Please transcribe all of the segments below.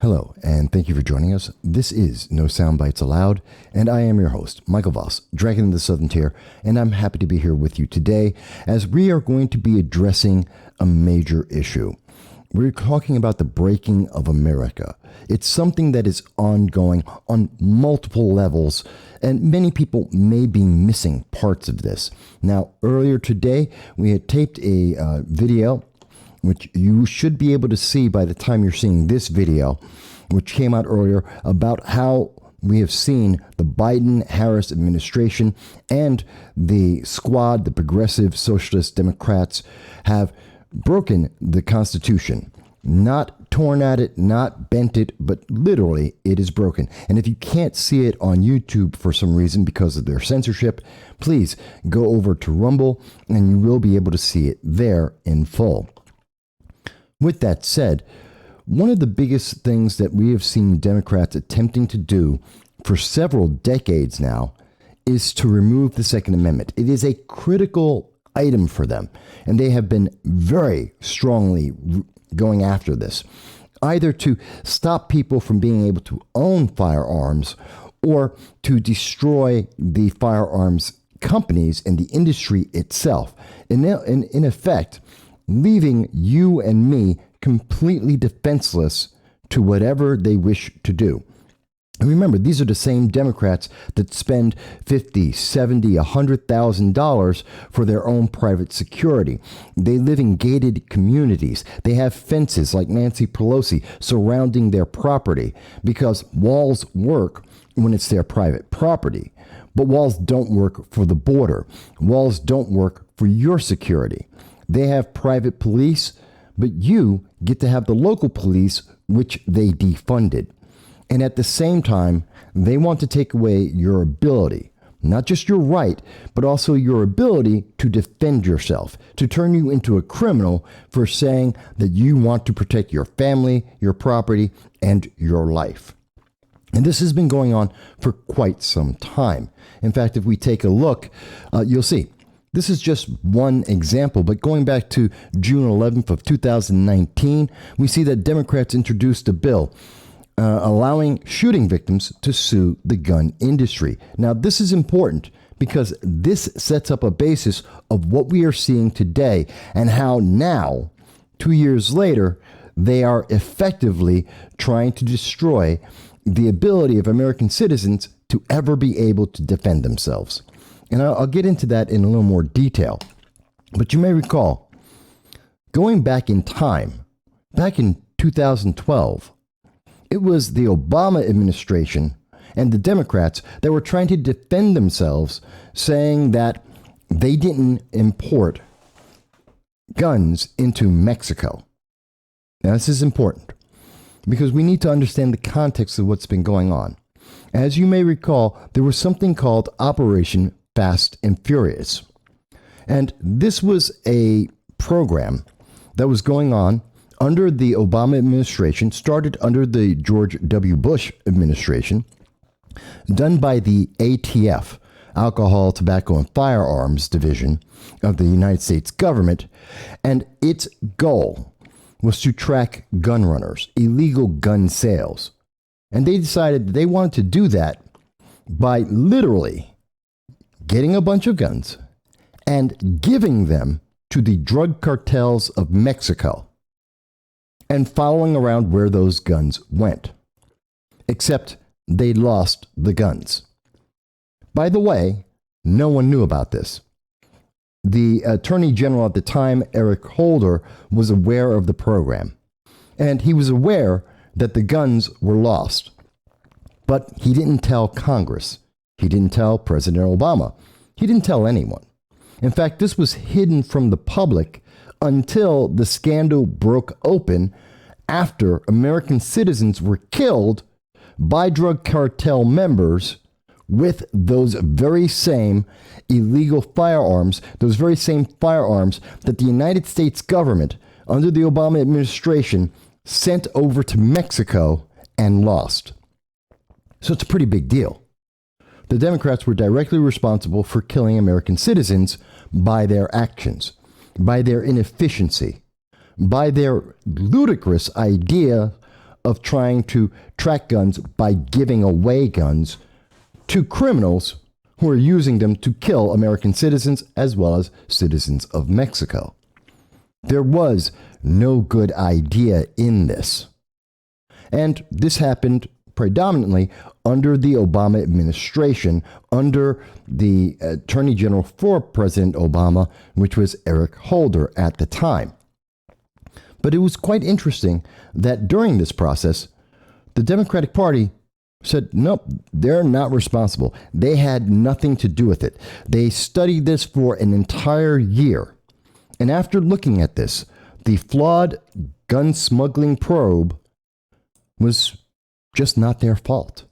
Hello, and thank you for joining us. This is No Soundbites Allowed, and I am your host, Michael Voss, Dragon of the Southern Tier, and I'm happy to be here with you today as we are going to be addressing a major issue. We're talking about the breaking of America. It's something that is ongoing on multiple levels, and many people may be missing parts of this. Now, earlier today, we had taped a video which you should be able to see by the time you're seeing this video, which came out earlier, about how we have seen the Biden-Harris administration and the squad, the progressive socialist Democrats, have broken the Constitution. Not torn at it, not bent it, but literally it is broken. And if you can't see it on YouTube for some reason because of their censorship, please go over to Rumble and you will be able to see it there in full. With that said, one of the biggest things that we have seen Democrats attempting to do for several decades now is to remove the Second Amendment. It is a critical item for them, and they have been very strongly going after this, either to stop people from being able to own firearms or to destroy the firearms companies and the industry itself. In effect, leaving you and me completely defenseless to whatever they wish to do. And remember, these are the same Democrats that spend $50, $70, $100,000 for their own private security. They live in gated communities. They have fences like Nancy Pelosi surrounding their property because walls work when it's their private property. But walls don't work for the border. Walls don't work for your security. They have private police, but you get to have the local police, which they defunded. And at the same time, they want to take away your ability, not just your right, but also your ability to defend yourself, to turn you into a criminal for saying that you want to protect your family, your property, and your life. And this has been going on for quite some time. In fact, if we take a look, you'll see. This is just one example, but going back to June 11th of 2019, we see that Democrats introduced a bill allowing shooting victims to sue the gun industry. Now, this is important because this sets up a basis of what we are seeing today and how now, 2 years later, they are effectively trying to destroy the ability of American citizens to ever be able to defend themselves. And I'll get into that in a little more detail. But you may recall, going back in time, back in 2012, it was the Obama administration and the Democrats that were trying to defend themselves, saying that they didn't import guns into Mexico. Now, this is important because we need to understand the context of what's been going on. As you may recall, there was something called Operation Fast and Furious. And this was a program that was going on under the Obama administration, started under the George W. Bush administration, done by the ATF, Alcohol, Tobacco, and Firearms Division of the United States government. And its goal was to track gun runners, illegal gun sales. And they decided they wanted to do that by literally getting a bunch of guns and giving them to the drug cartels of Mexico and following around where those guns went. Except they lost the guns. By the way, no one knew about this. The Attorney General at the time, Eric Holder, was aware of the program. And he was aware that the guns were lost. But he didn't tell Congress. He didn't tell President Obama. He didn't tell anyone. In fact, this was hidden from the public until the scandal broke open after American citizens were killed by drug cartel members with those very same illegal firearms, those very same firearms that the United States government, under the Obama administration, sent over to Mexico and lost. So it's a pretty big deal. The Democrats were directly responsible for killing American citizens by their actions, by their inefficiency, by their ludicrous idea of trying to track guns by giving away guns to criminals who are using them to kill American citizens as well as citizens of Mexico. There was no good idea in this. And this happened predominantly under the Obama administration, under the Attorney General for President Obama, which was Eric Holder at the time. But it was quite interesting that during this process, the Democratic Party said, nope, they're not responsible. They had nothing to do with it. They studied this for an entire year. And after looking at this, the flawed gun smuggling probe was just not their fault.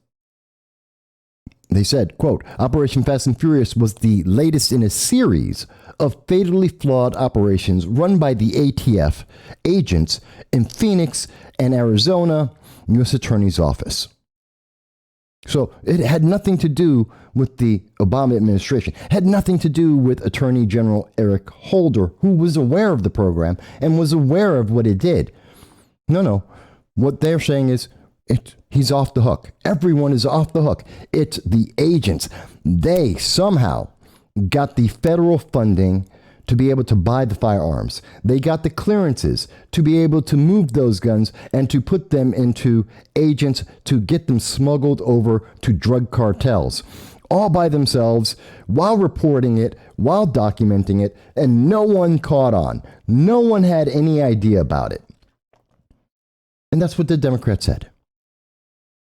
They said, quote, Operation Fast and Furious was the latest in a series of fatally flawed operations run by the ATF agents in Phoenix and Arizona U.S. Attorney's Office. So it had nothing to do with the Obama administration, had nothing to do with Attorney General Eric Holder, who was aware of the program and was aware of what it did. No. What they're saying is he's off the hook. Everyone is off the hook. It's the agents. They somehow got the federal funding to be able to buy the firearms. They got the clearances to be able to move those guns and to put them into agents to get them smuggled over to drug cartels, all by themselves, while reporting it, while documenting it, and no one caught on. No one had any idea about it. And that's what the Democrats said.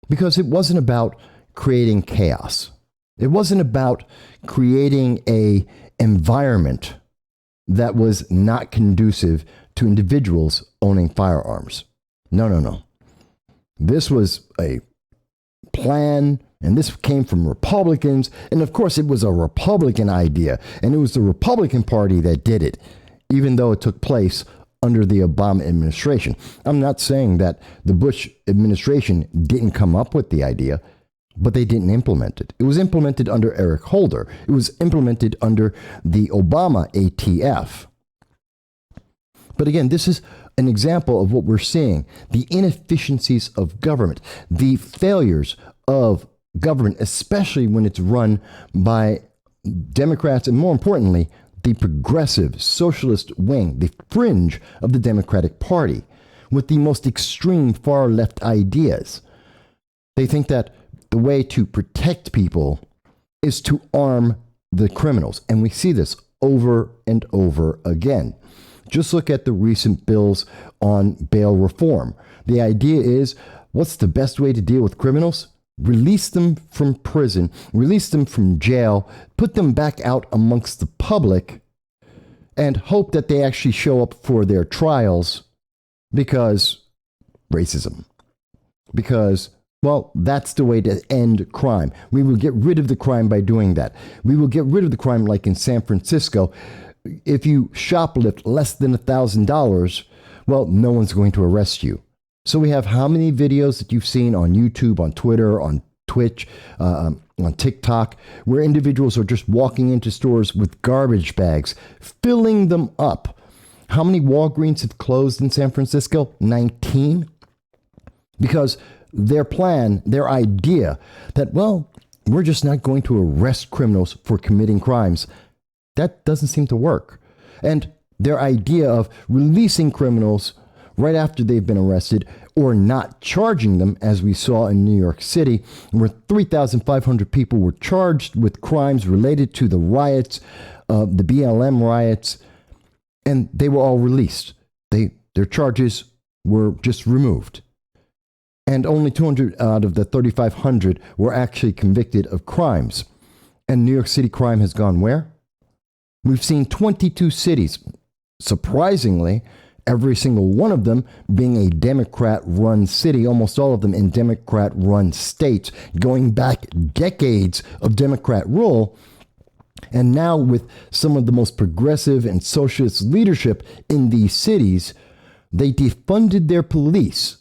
Because it wasn't about creating chaos. It wasn't about creating an environment that was not conducive to individuals owning firearms. No. This was a plan, and this came from Republicans, and of course it was a Republican idea, and it was the Republican Party that did it, even though it took place under the Obama administration. I'm not saying that the Bush administration didn't come up with the idea, but they didn't implement it. It was implemented under Eric Holder. It was implemented under the Obama ATF. But again, this is an example of what we're seeing, the inefficiencies of government, the failures of government, especially when it's run by Democrats, and more importantly, the progressive socialist wing, the fringe of the Democratic Party, with the most extreme far left ideas. They think that the way to protect people is to arm the criminals. And we see this over and over again. Just look at the recent bills on bail reform. The idea is, what's the best way to deal with criminals? Release them from prison, release them from jail, put them back out amongst the public, and hope that they actually show up for their trials because racism. Because well, that's the way to end crime. We will get rid of the crime by doing that. We will get rid of the crime like in San Francisco. If you shoplift less than $1,000, well, no one's going to arrest you. So we have how many videos that you've seen on YouTube, on Twitter, on Twitch, on TikTok, where individuals are just walking into stores with garbage bags, filling them up. How many Walgreens have closed in San Francisco? 19? Because their plan, their idea that, well, we're just not going to arrest criminals for committing crimes, that doesn't seem to work. And their idea of releasing criminals right after they've been arrested or not charging them, as we saw in New York City, where 3,500 people were charged with crimes related to the riots, the BLM riots, and they were all released. Their charges were just removed. And only 200 out of the 3,500 were actually convicted of crimes. And New York City crime has gone where? We've seen 22 cities, surprisingly, every single one of them being a Democrat-run city, almost all of them in Democrat-run states, going back decades of Democrat rule. And now with some of the most progressive and socialist leadership in these cities, they defunded their police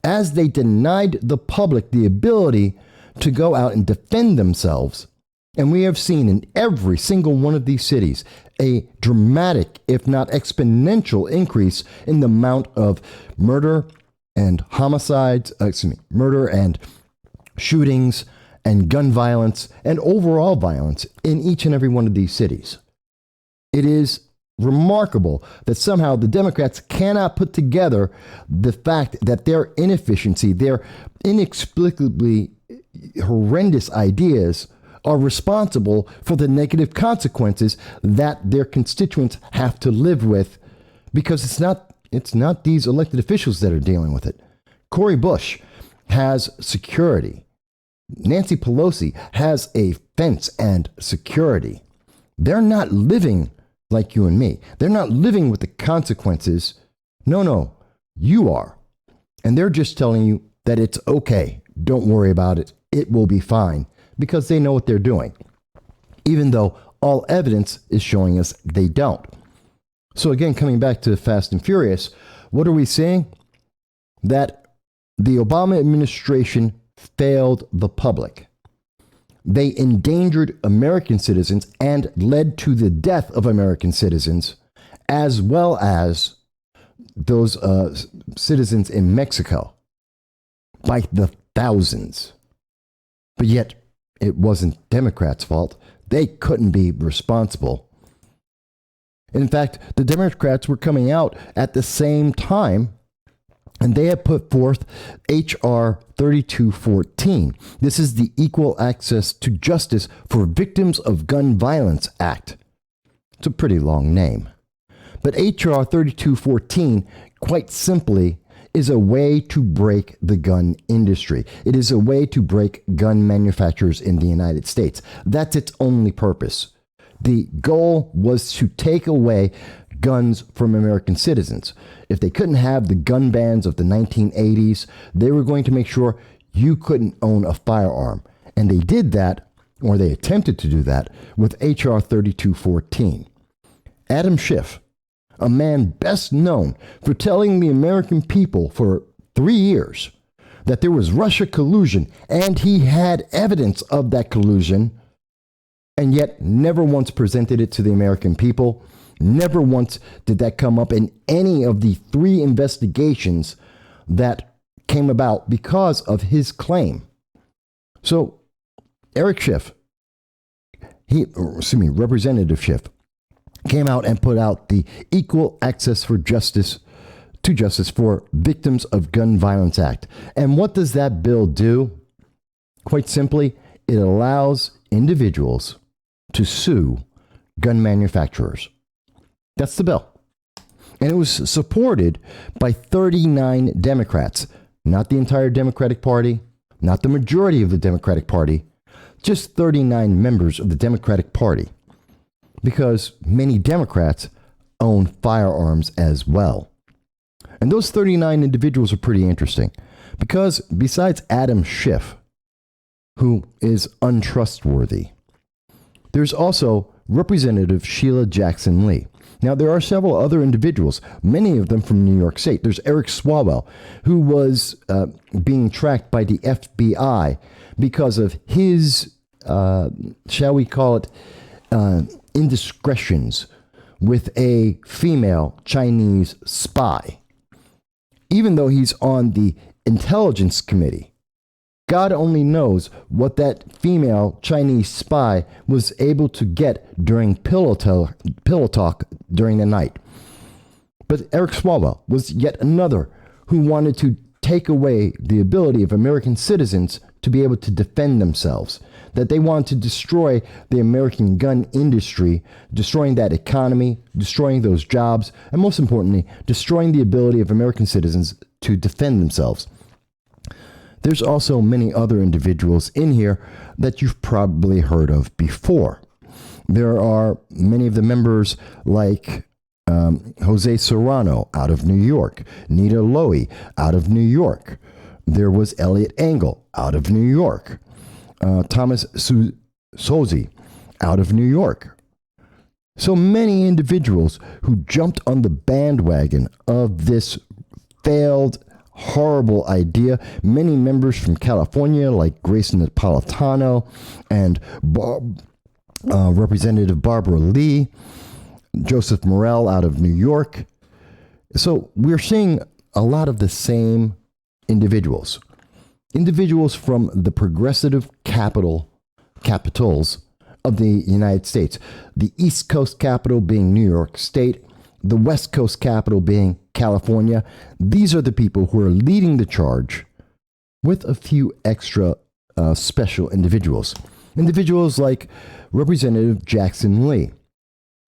as they denied the public the ability to go out and defend themselves. And we have seen in every single one of these cities a dramatic, if not exponential, increase in the amount of murder, and homicides, murder and shootings and gun violence and overall violence in each and every one of these cities. It is remarkable that somehow the Democrats cannot put together the fact that their inefficiency, their inexplicably horrendous ideas are responsible for the negative consequences that their constituents have to live with, because it's not these elected officials that are dealing with it. Cori Bush has security. Nancy Pelosi has a fence and security. They're not living like you and me. They're not living with the consequences. No, you are. And they're just telling you that it's okay. Don't worry about it. It will be fine, because they know what they're doing, even though all evidence is showing us they don't. So again, coming back to Fast and Furious, what are we seeing? That the Obama administration failed the public. They endangered American citizens and led to the death of American citizens, as well as those citizens in Mexico, by the thousands. But yet, it wasn't Democrats' fault. They couldn't be responsible. In fact, the Democrats were coming out at the same time, and they had put forth H.R. 3214. This is the Equal Access to Justice for Victims of Gun Violence Act. It's a pretty long name. But H.R. 3214, quite simply, is a way to break the gun industry. It is a way to break gun manufacturers in the United States. That's its only purpose. The goal was to take away guns from American citizens. If they couldn't have the gun bans of the 1980s, they were going to make sure you couldn't own a firearm. And they did that, or they attempted to do that, with H.R. 3214. Adam Schiff, a man best known for telling the American people for 3 years that there was Russia collusion, and he had evidence of that collusion, and yet never once presented it to the American people. Never once did that come up in any of the 3 investigations that came about because of his claim. So, Representative Schiff, came out and put out the Equal Access to Justice for Victims of Gun Violence Act. And what does that bill do? Quite simply, it allows individuals to sue gun manufacturers. That's the bill. And it was supported by 39 Democrats, not the entire Democratic Party, not the majority of the Democratic Party, just 39 members of the Democratic Party, because many Democrats own firearms as well. And those 39 individuals are pretty interesting, because besides Adam Schiff, who is untrustworthy, there's also Representative Sheila Jackson Lee. Now, there are several other individuals, many of them from New York State. There's Eric Swalwell, who was being tracked by the FBI because of his, shall we call it, indiscretions with a female Chinese spy. Even though he's on the Intelligence Committee, God only knows what that female Chinese spy was able to get during pillow talk during the night. But Eric Swalwell was yet another who wanted to take away the ability of American citizens to be able to defend themselves, that they wanted to destroy the American gun industry, destroying that economy, destroying those jobs, and most importantly, destroying the ability of American citizens to defend themselves. There's also many other individuals in here that you've probably heard of before. There are many of the members like Jose Serrano out of New York, Nita Lowey out of New York. There was Elliot Engel out of New York, Thomas Souzy out of New York. So many individuals who jumped on the bandwagon of this failed, horrible idea. Many members from California, like Grace Napolitano and Representative Barbara Lee, Joseph Morell out of New York. So we're seeing a lot of the same individuals. Individuals from the progressive capitals of the United States. The East Coast capital being New York State, the West Coast capital being California. These are the people who are leading the charge with a few extra special individuals. Individuals like Representative Jackson Lee,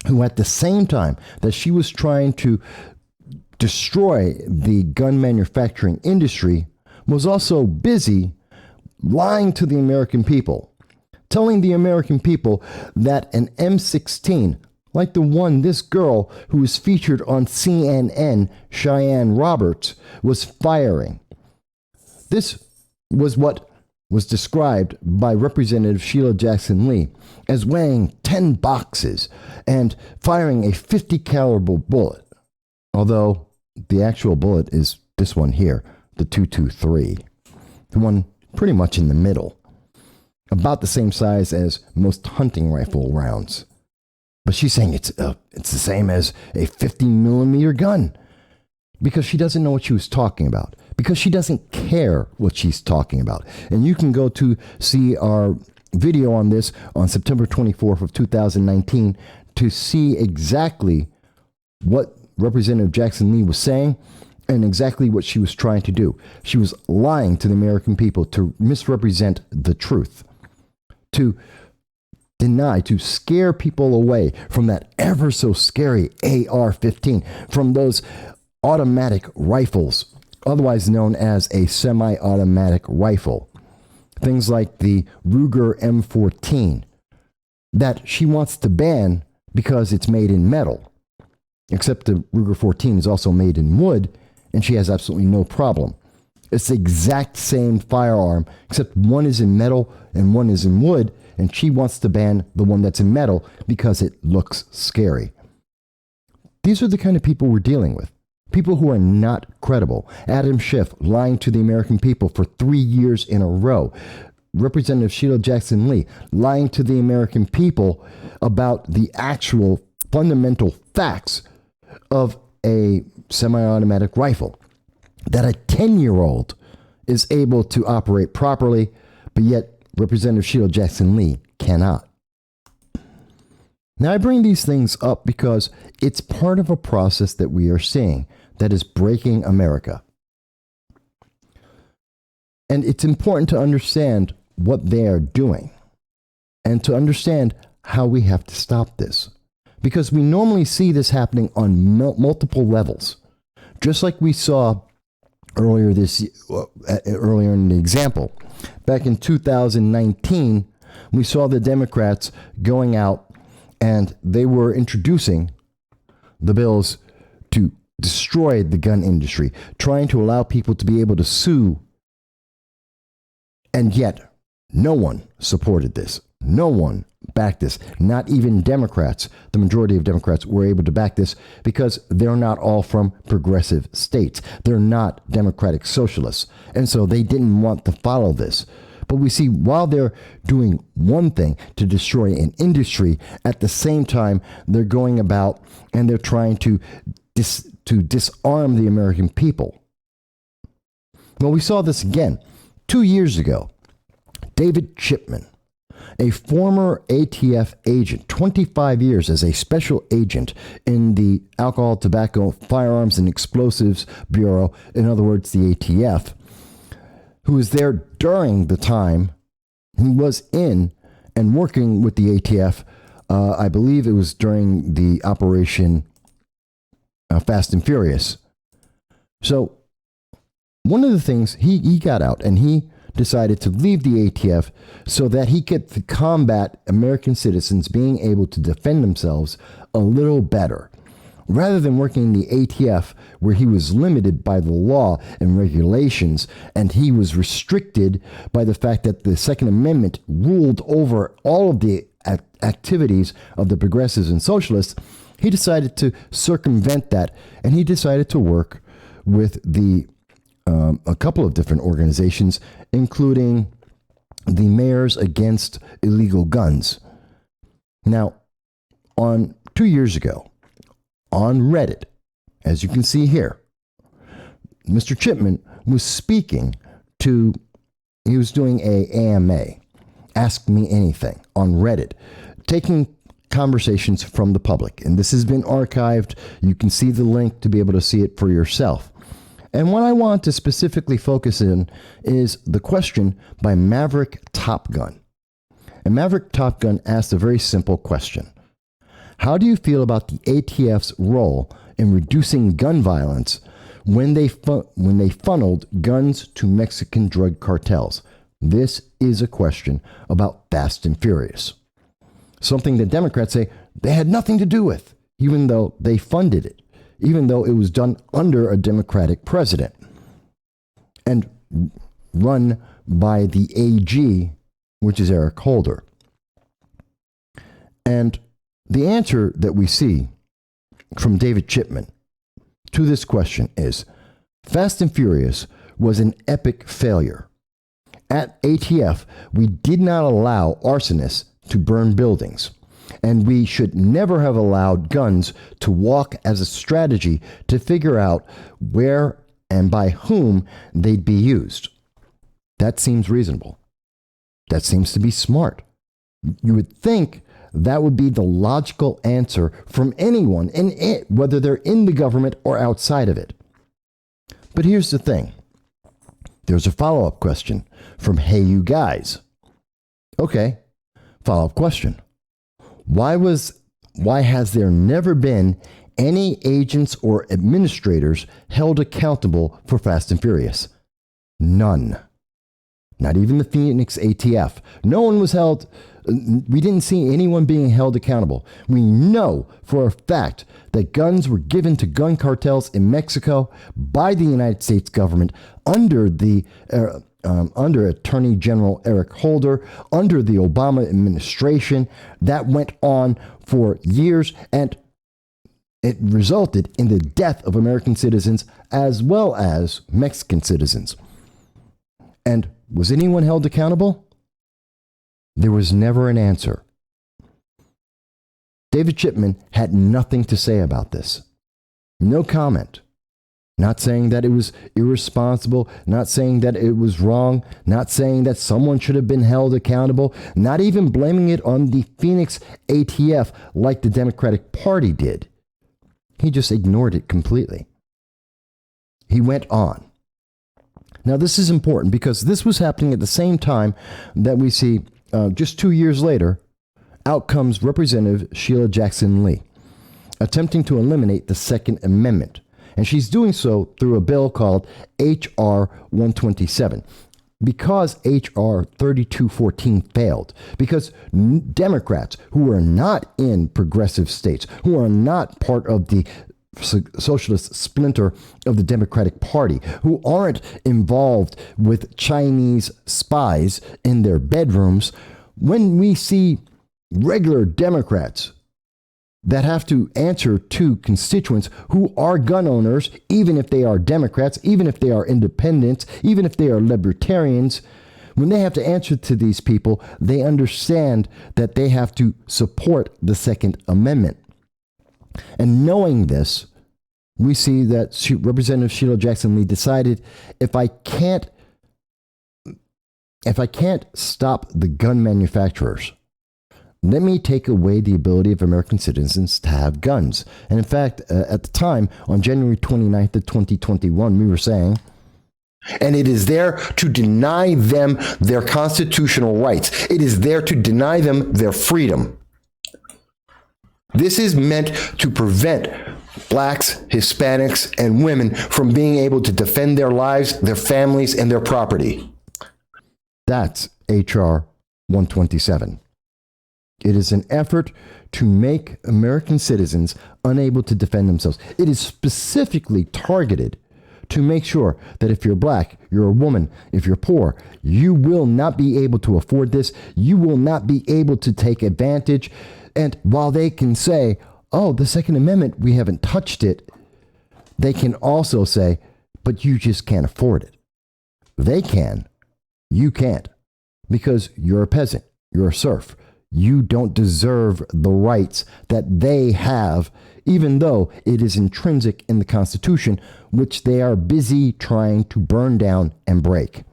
who at the same time that she was trying to destroy the gun manufacturing industry, was also busy lying to the American people, telling the American people that an M16, like the one this girl who was featured on CNN, Cheyenne Roberts, was firing. This was what was described by Representative Sheila Jackson Lee as weighing 10 boxes and firing a 50 caliber bullet, although the actual bullet is this one here, the 223, the one pretty much in the middle, about the same size as most hunting rifle rounds. But she's saying it's the same as a 50 millimeter gun because she doesn't know what she was talking about, because she doesn't care what she's talking about. And you can go to see our video on this on September 24th of 2019 to see exactly what Representative Jackson Lee was saying and exactly what she was trying to do. She was lying to the American people to misrepresent the truth, to deny, to scare people away from that ever so scary AR-15, from those automatic rifles, otherwise known as a semi-automatic rifle. Things like the Ruger M14 that she wants to ban because it's made in metal. Except the Ruger 14 is also made in wood, and she has absolutely no problem. It's the exact same firearm, except one is in metal and one is in wood, and she wants to ban the one that's in metal because it looks scary. These are the kind of people we're dealing with. People who are not credible. Adam Schiff lying to the American people for 3 years in a row. Representative Sheila Jackson Lee lying to the American people about the actual fundamental facts of a semi-automatic rifle, that a 10-year-old is able to operate properly, but yet Representative Sheila Jackson Lee cannot. Now, I bring these things up because it's part of a process that we are seeing that is breaking America. And it's important to understand what they are doing and to understand how we have to stop this. Because we normally see this happening on multiple levels. Just like we saw earlier in the example. Back in 2019, we saw the Democrats going out and they were introducing the bills to destroy the gun industry, trying to allow people to be able to sue. And yet, no one supported this. No one backed this. Not even Democrats. The majority of Democrats were able to back this because they're not all from progressive states. They're not democratic socialists. And so they didn't want to follow this. But we see while they're doing one thing to destroy an industry, at the same time, they're going about and they're trying to disarm the American people. Well, we saw this again 2 years ago. David Chipman, a former ATF agent, 25 years as a special agent in the Alcohol, Tobacco, Firearms, and Explosives Bureau, in other words, the ATF, who was there during the time he was in and working with the ATF. I believe it was during the Operation Fast and Furious. So one of the things, he got out and he decided to leave the ATF so that he could combat American citizens being able to defend themselves a little better. Rather than working in the ATF, where he was limited by the law and regulations, and he was restricted by the fact that the Second Amendment ruled over all of the activities of the progressives and socialists, he decided to circumvent that, and he decided to work with a couple of different organizations, including the Mayors Against Illegal Guns. Now, 2 years ago, on Reddit, as you can see here, Mr. Chipman was speaking to, he was doing a AMA, Ask Me Anything, on Reddit, taking conversations from the public. And this has been archived. You can see the link to be able to see it for yourself. And what I want to specifically focus in is the question by Maverick Top Gun. And Maverick Top Gun asked a very simple question. How do you feel about the ATF's role in reducing gun violence when they funneled guns to Mexican drug cartels? This is a question about Fast and Furious. Something that Democrats say they had nothing to do with, even though they funded it, even though it was done under a Democratic president and run by the AG, which is Eric Holder. And the answer that we see from David Chipman to this question is Fast and Furious was an epic failure. At ATF, we did not allow arsonists to burn buildings, and we should never have allowed guns to walk as a strategy to figure out where and by whom they'd be used. That seems reasonable. That seems to be smart. You would think that would be the logical answer from anyone, whether they're in the government or outside of it. But here's the thing. There's a follow-up question from Hey You Guys. Okay, follow-up question. Why has there never been any agents or administrators held accountable for Fast and Furious? None. Not even the Phoenix ATF. No one was held. We didn't see anyone being held accountable. We know for a fact that guns were given to gun cartels in Mexico by the United States government under Attorney General Eric Holder, under the Obama administration. That went on for years, and it resulted in the death of American citizens as well as Mexican citizens. And was anyone held accountable? There was never an answer. David Chipman had nothing to say about this. No comment. Not saying that it was irresponsible, not saying that it was wrong, not saying that someone should have been held accountable, not even blaming it on the Phoenix ATF like the Democratic Party did. He just ignored it completely. He went on. Now, this is important because this was happening at the same time that we see, just 2 years later, out comes Representative Sheila Jackson Lee, attempting to eliminate the Second Amendment. And she's doing so through a bill called H.R. 127. Because H.R. 3214 failed, because Democrats who are not in progressive states, who are not part of the socialist splinter of the Democratic Party, who aren't involved with Chinese spies in their bedrooms, when we see regular Democrats that have to answer to constituents who are gun owners, even if they are Democrats, even if they are independents, even if they are libertarians, when they have to answer to these people, they understand that they have to support the Second Amendment. And knowing this, we see that Representative Sheila Jackson Lee decided if I can't stop the gun manufacturers, let me take away the ability of American citizens to have guns. And in fact, at the time, on January 29th of 2021, we were saying, and it is there to deny them their constitutional rights. It is there to deny them their freedom. This is meant to prevent blacks, Hispanics, and women from being able to defend their lives, their families, and their property. That's H.R. 127. It is an effort to make American citizens unable to defend themselves. It is specifically targeted to make sure that if you're black, you're a woman, if you're poor, you will not be able to afford this. You will not be able to take advantage. And while they can say, oh, the Second Amendment, we haven't touched it, they can also say, but you just can't afford it. They can. You can't. Because you're a peasant. You're a serf. you don't deserve the rights that they have, even though it is intrinsic in the Constitution, which they are busy trying to burn down and break.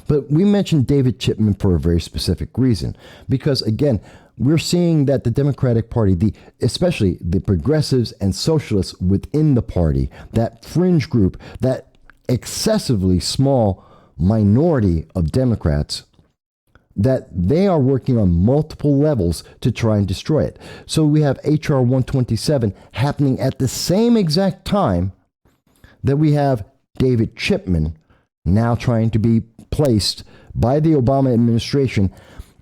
But we mentioned David Chipman for a very specific reason, because again, we're seeing that the Democratic Party, especially the progressives and socialists within the party, that fringe group, that excessively small minority of Democrats, that they are working on multiple levels to try and destroy it. So we have HR 127 happening at the same exact time that we have David Chipman now trying to be placed by the Obama administration,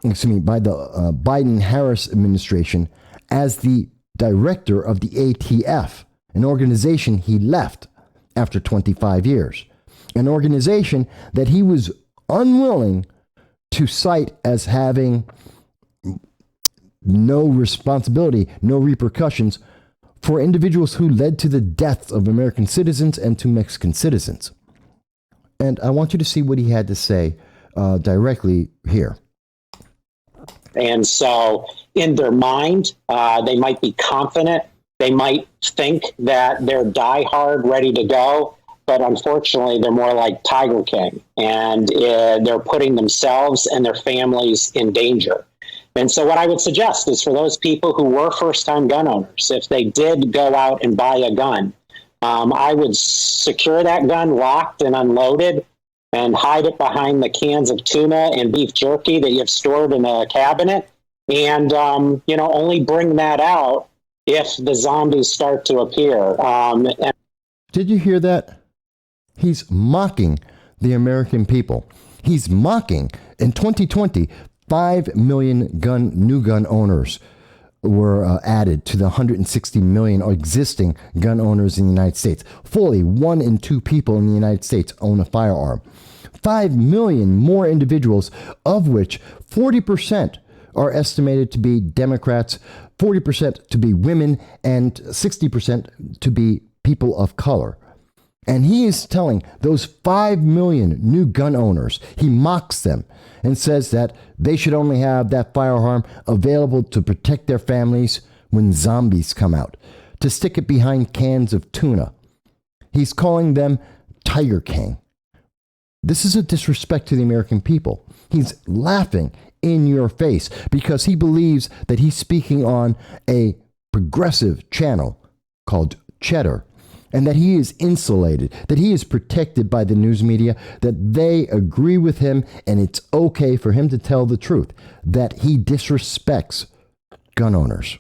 by the Biden-Harris administration, as the director of the ATF, an organization he left after 25 years, an organization that he was unwilling to cite as having no responsibility, no repercussions for individuals who led to the deaths of American citizens and to Mexican citizens. And I want you to see what he had to say directly here. And so in their mind, they might be confident. They might think that they're diehard, ready to go. But unfortunately, they're more like Tiger King, and they're putting themselves and their families in danger. And so what I would suggest is for those people who were first-time gun owners, if they did go out and buy a gun, I would secure that gun locked and unloaded and hide it behind the cans of tuna and beef jerky that you've stored in a cabinet. And, only bring that out if the zombies start to appear. Did you hear that? He's mocking the American people. He's mocking. In 2020, 5 million new gun owners were added to the 160 million existing gun owners in the United States. Fully 1 in 2 people in the United States own a firearm. 5 million more individuals, of which 40% are estimated to be Democrats, 40% to be women, and 60% to be people of color. And he is telling those 5 million new gun owners, he mocks them and says that they should only have that firearm available to protect their families when zombies come out, to stick it behind cans of tuna. He's calling them Tiger King. This is a disrespect to the American people. He's laughing in your face because he believes that he's speaking on a progressive channel called Cheddar, and that he is insulated, that he is protected by the news media, that they agree with him, and it's okay for him to tell the truth, that he disrespects gun owners,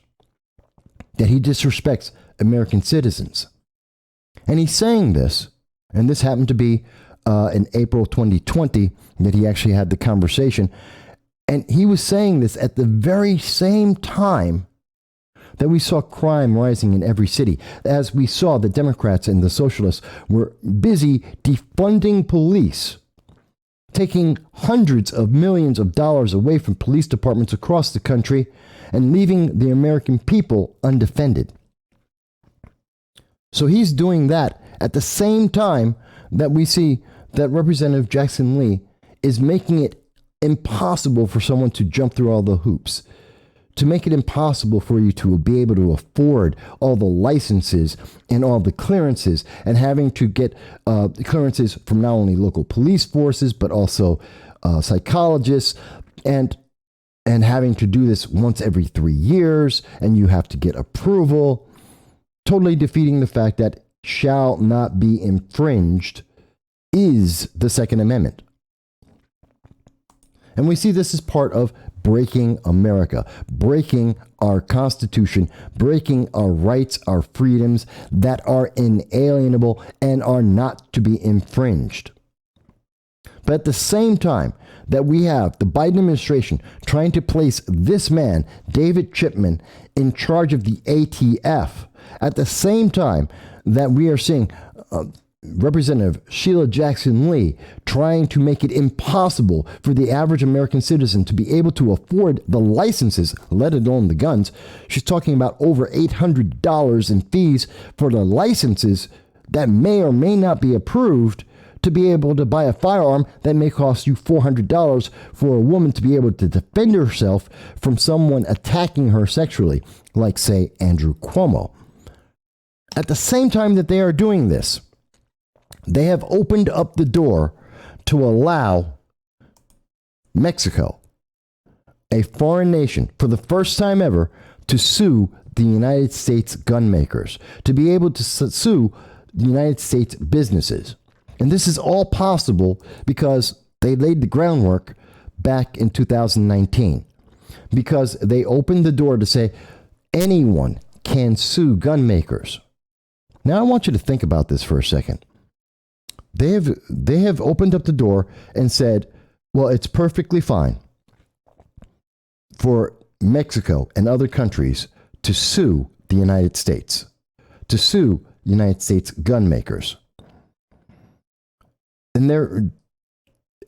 that he disrespects American citizens. And he's saying this, and this happened to be in April 2020 that he actually had the conversation, and he was saying this at the very same time that we saw crime rising in every city, as we saw the Democrats and the socialists were busy defunding police, taking hundreds of millions of dollars away from police departments across the country and leaving the American people undefended. So he's doing that at the same time that we see that Representative Jackson Lee is making it impossible for someone to jump through all the hoops, to make it impossible for you to be able to afford all the licenses and all the clearances, and having to get clearances from not only local police forces, but also psychologists, and having to do this once every 3 years, and you have to get approval, totally defeating the fact that shall not be infringed is the Second Amendment. And we see this as part of breaking America, breaking our Constitution, breaking our rights, our freedoms that are inalienable and are not to be infringed. But at the same time that we have the Biden administration trying to place this man, David Chipman, in charge of the ATF, at the same time that we are seeing Representative Sheila Jackson Lee trying to make it impossible for the average American citizen to be able to afford the licenses, let alone the guns. She's talking about over $800 in fees for the licenses that may or may not be approved to be able to buy a firearm that may cost you $400 for a woman to be able to defend herself from someone attacking her sexually, like, say, Andrew Cuomo. At the same time that they are doing this, they have opened up the door to allow Mexico, a foreign nation, for the first time ever, to sue the United States gun makers, to be able to sue the United States businesses. And this is all possible because they laid the groundwork back in 2019, because they opened the door to say anyone can sue gun makers. Now I want you to think about this for a second. They have opened up the door and said, well, it's perfectly fine for Mexico and other countries to sue the United States, to sue United States gun makers. And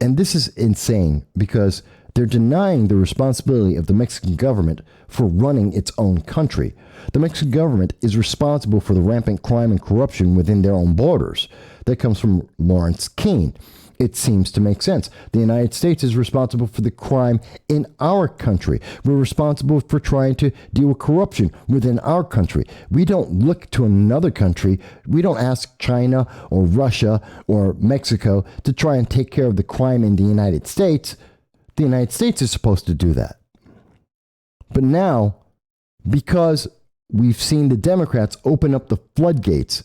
this is insane because they're denying the responsibility of the Mexican government for running its own country. The Mexican government is responsible for the rampant crime and corruption within their own borders. That comes from Lawrence Keane. It seems to make sense. The United States is responsible for the crime in our country. We're responsible for trying to deal with corruption within our country. We don't look to another country. We don't ask China or Russia or Mexico to try and take care of the crime in the United States. The United States is supposed to do that. But now, because we've seen the Democrats open up the floodgates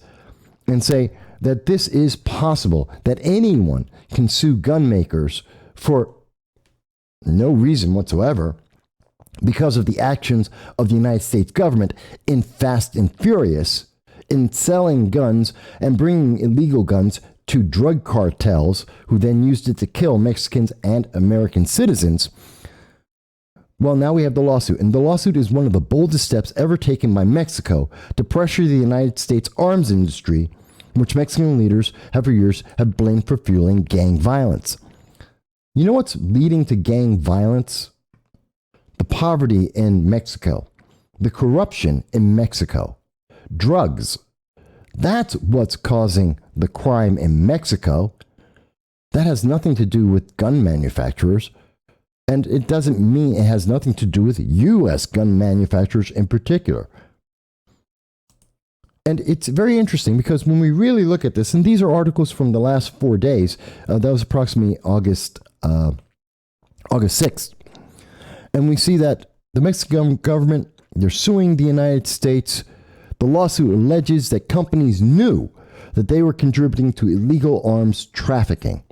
and say that this is possible, that anyone can sue gun makers for no reason whatsoever because of the actions of the United States government in Fast and Furious, in selling guns and bringing illegal guns to drug cartels who then used it to kill Mexicans and American citizens. Well, now we have the lawsuit, and the lawsuit is one of the boldest steps ever taken by Mexico to pressure the United States arms industry, which Mexican leaders have for years have blamed for fueling gang violence. You know what's leading to gang violence? The poverty in Mexico, the corruption in Mexico, drugs. That's what's causing the crime in Mexico. That has nothing to do with gun manufacturers. And it doesn't mean it has nothing to do with U.S. gun manufacturers in particular. And it's very interesting because when we really look at this, and these are articles from the last 4 days, that was approximately August 6th, and we see that the Mexican government, they're suing the United States. The lawsuit alleges that companies knew that they were contributing to illegal arms trafficking.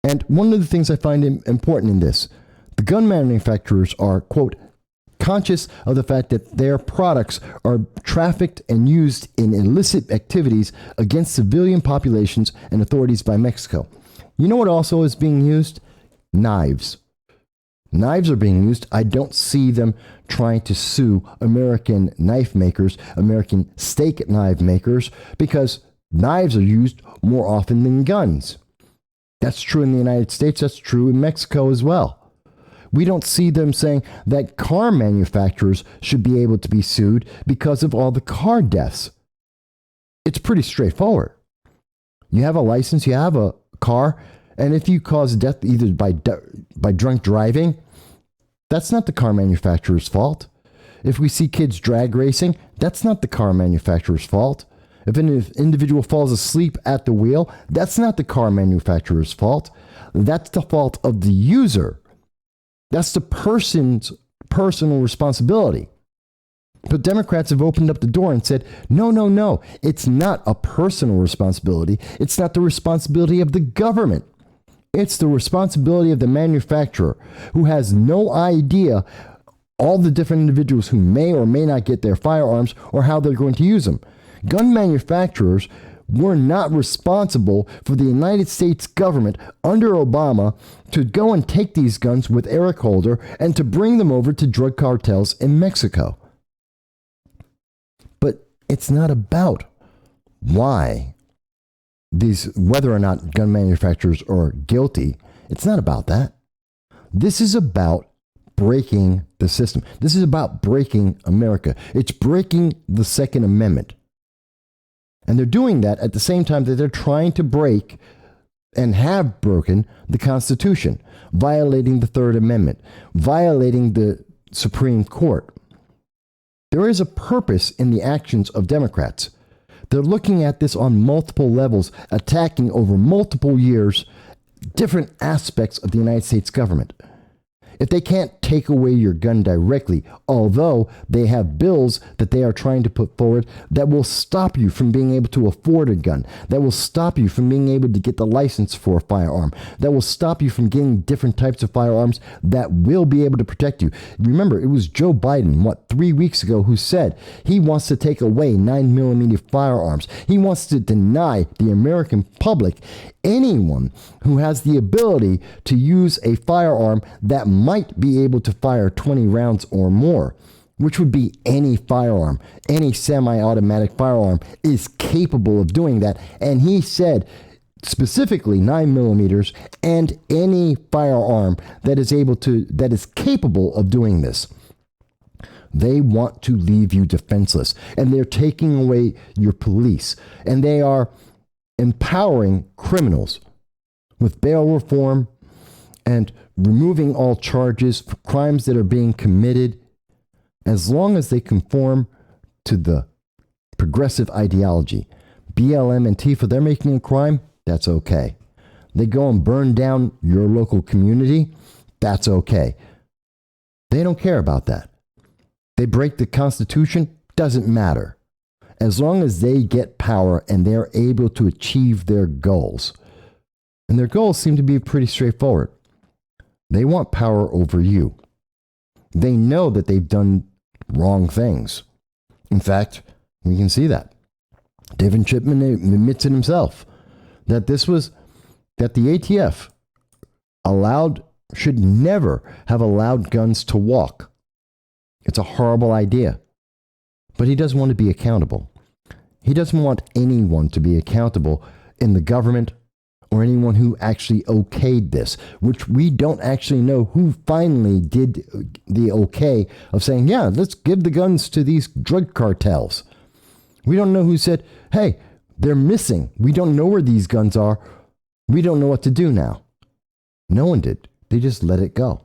And one of the things I find important in this, the gun manufacturers are, quote, conscious of the fact that their products are trafficked and used in illicit activities against civilian populations and authorities by Mexico. You know what also is being used? Knives. Knives are being used. I don't see them trying to sue American knife makers, American steak knife makers, because knives are used more often than guns. That's true in the United States. That's true in Mexico as well. We don't see them saying that car manufacturers should be able to be sued because of all the car deaths. It's pretty straightforward. You have a license, you have a car, and if you cause death either by drunk driving, that's not the car manufacturer's fault. If we see kids drag racing, that's not the car manufacturer's fault. If an individual falls asleep at the wheel, that's not the car manufacturer's fault. That's the fault of the user. That's the person's personal responsibility. But Democrats have opened up the door and said, no, it's not a personal responsibility. It's not the responsibility of the government. It's the responsibility of the manufacturer who has no idea all the different individuals who may or may not get their firearms or how they're going to use them. Gun manufacturers were not responsible for the United States government under Obama to go and take these guns with Eric Holder and to bring them over to drug cartels in Mexico. But it's not about whether or not gun manufacturers are guilty. It's not about that. This is about breaking the system. This is about breaking America. It's breaking the Second Amendment. And they're doing that at the same time that they're trying to break and have broken the Constitution, violating the Third Amendment, violating the Supreme Court. There is a purpose in the actions of Democrats. They're looking at this on multiple levels, attacking over multiple years different aspects of the United States government. If they can't take away your gun directly, although they have bills that they are trying to put forward that will stop you from being able to afford a gun, that will stop you from being able to get the license for a firearm, that will stop you from getting different types of firearms that will be able to protect you. Remember, it was Joe Biden, 3 weeks ago, who said he wants to take away 9mm firearms. He wants to deny the American public anyone who has the ability to use a firearm that might be able to fire 20 rounds or more, which would be any firearm. Any semi-automatic firearm is capable of doing that. And he said specifically 9mm and any firearm that is capable of doing this. They want to leave you defenseless, and they're taking away your police, and they are empowering criminals with bail reform and removing all charges for crimes that are being committed as long as they conform to the progressive ideology. BLM and Antifa, they're making a crime, that's okay. They go and burn down your local community, that's okay. They don't care about that. They break the Constitution, doesn't matter. As long as they get power and they're able to achieve their goals. And their goals seem to be pretty straightforward. They want power over you. They know that they've done wrong things. In fact, we can see that. David Chipman admits it himself that the ATF should never have allowed guns to walk. It's a horrible idea. But he doesn't want to be accountable. He doesn't want anyone to be accountable in the government or anyone who actually okayed this, which we don't actually know who finally did the okay of saying, yeah, let's give the guns to these drug cartels. We don't know who said, hey, they're missing. We don't know where these guns are. We don't know what to do now. No one did. They just let it go.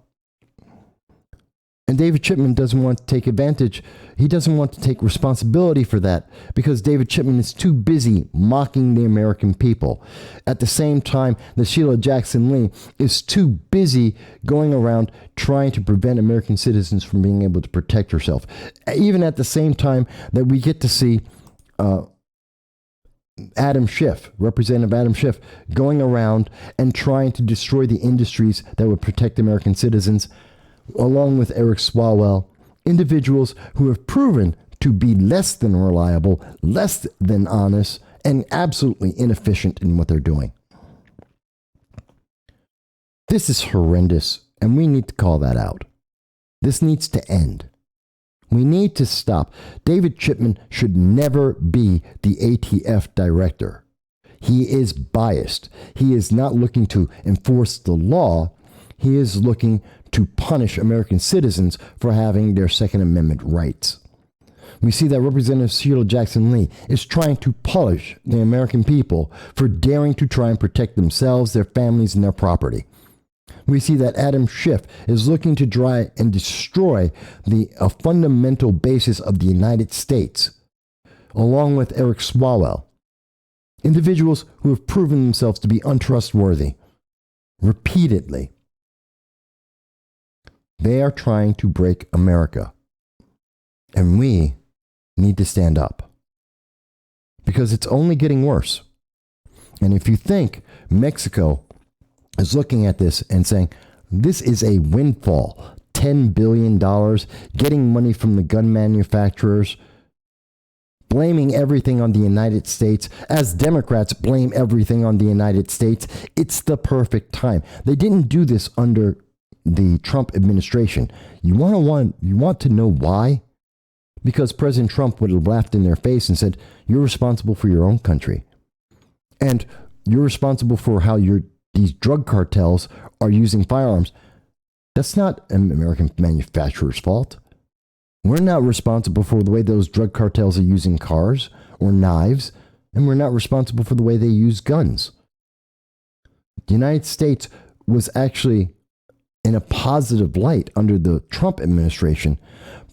And David Chipman doesn't want to take advantage. He doesn't want to take responsibility for that because David Chipman is too busy mocking the American people. At the same time, that Sheila Jackson Lee is too busy going around trying to prevent American citizens from being able to protect herself. Even at the same time that we get to see Adam Schiff, Representative Adam Schiff, going around and trying to destroy the industries that would protect American citizens, along with Eric Swalwell, individuals who have proven to be less than reliable, less than honest, and absolutely inefficient in what they're doing. This is horrendous, and we need to call that out. This needs to end. We need to stop. David Chipman should never be the ATF director. He is biased. He is not looking to enforce the law. He is looking to punish American citizens for having their Second Amendment rights. We see that Representative Sheila Jackson Lee is trying to punish the American people for daring to try and protect themselves, their families, and their property. We see that Adam Schiff is looking to try and destroy a fundamental basis of the United States, along with Eric Swalwell, individuals who have proven themselves to be untrustworthy repeatedly. They are trying to break America. And we need to stand up. Because it's only getting worse. And if you think Mexico is looking at this and saying, this is a windfall, $10 billion, getting money from the gun manufacturers, blaming everything on the United States, as Democrats blame everything on the United States, it's the perfect time. They didn't do this under the Trump administration. You want to know why? Because President Trump would have laughed in their face and said, you're responsible for your own country. And you're responsible for how these drug cartels are using firearms. That's not an American manufacturer's fault. We're not responsible for the way those drug cartels are using cars or knives. And we're not responsible for the way they use guns. The United States was actually in a positive light under the Trump administration,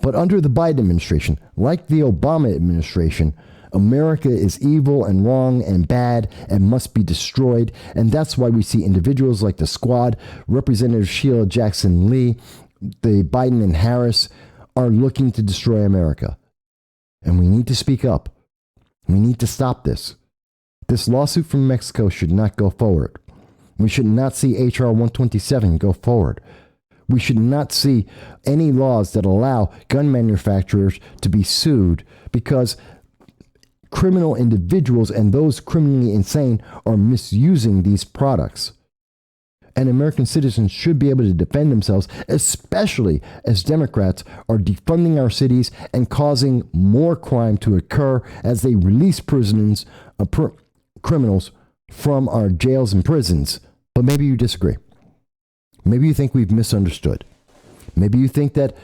but under the Biden administration, like the Obama administration, America is evil and wrong and bad and must be destroyed. And that's why we see individuals like the Squad, Representative Sheila Jackson Lee, the Biden and Harris are looking to destroy America. And we need to speak up. We need to stop this. This lawsuit from Mexico should not go forward. We should not see H.R. 127 go forward. We should not see any laws that allow gun manufacturers to be sued because criminal individuals and those criminally insane are misusing these products. And American citizens should be able to defend themselves, especially as Democrats are defunding our cities and causing more crime to occur as they release criminals from our jails and prisons. But maybe you disagree. Maybe you think we've misunderstood. Maybe you think that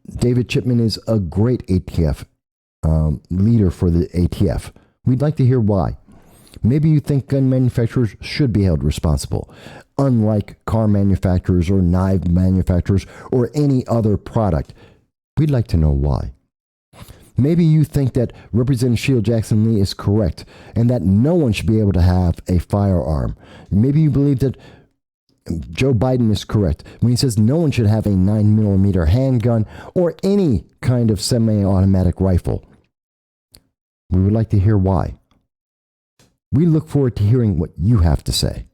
David Chipman is a great ATF leader for the ATF. We'd like to hear why. Maybe you think gun manufacturers should be held responsible, unlike car manufacturers or knife manufacturers or any other product. We'd like to know why. Maybe you think that Representative Sheila Jackson Lee is correct and that no one should be able to have a firearm. Maybe you believe that Joe Biden is correct when he says no one should have a 9mm handgun or any kind of semi-automatic rifle. We would like to hear why. We look forward to hearing what you have to say.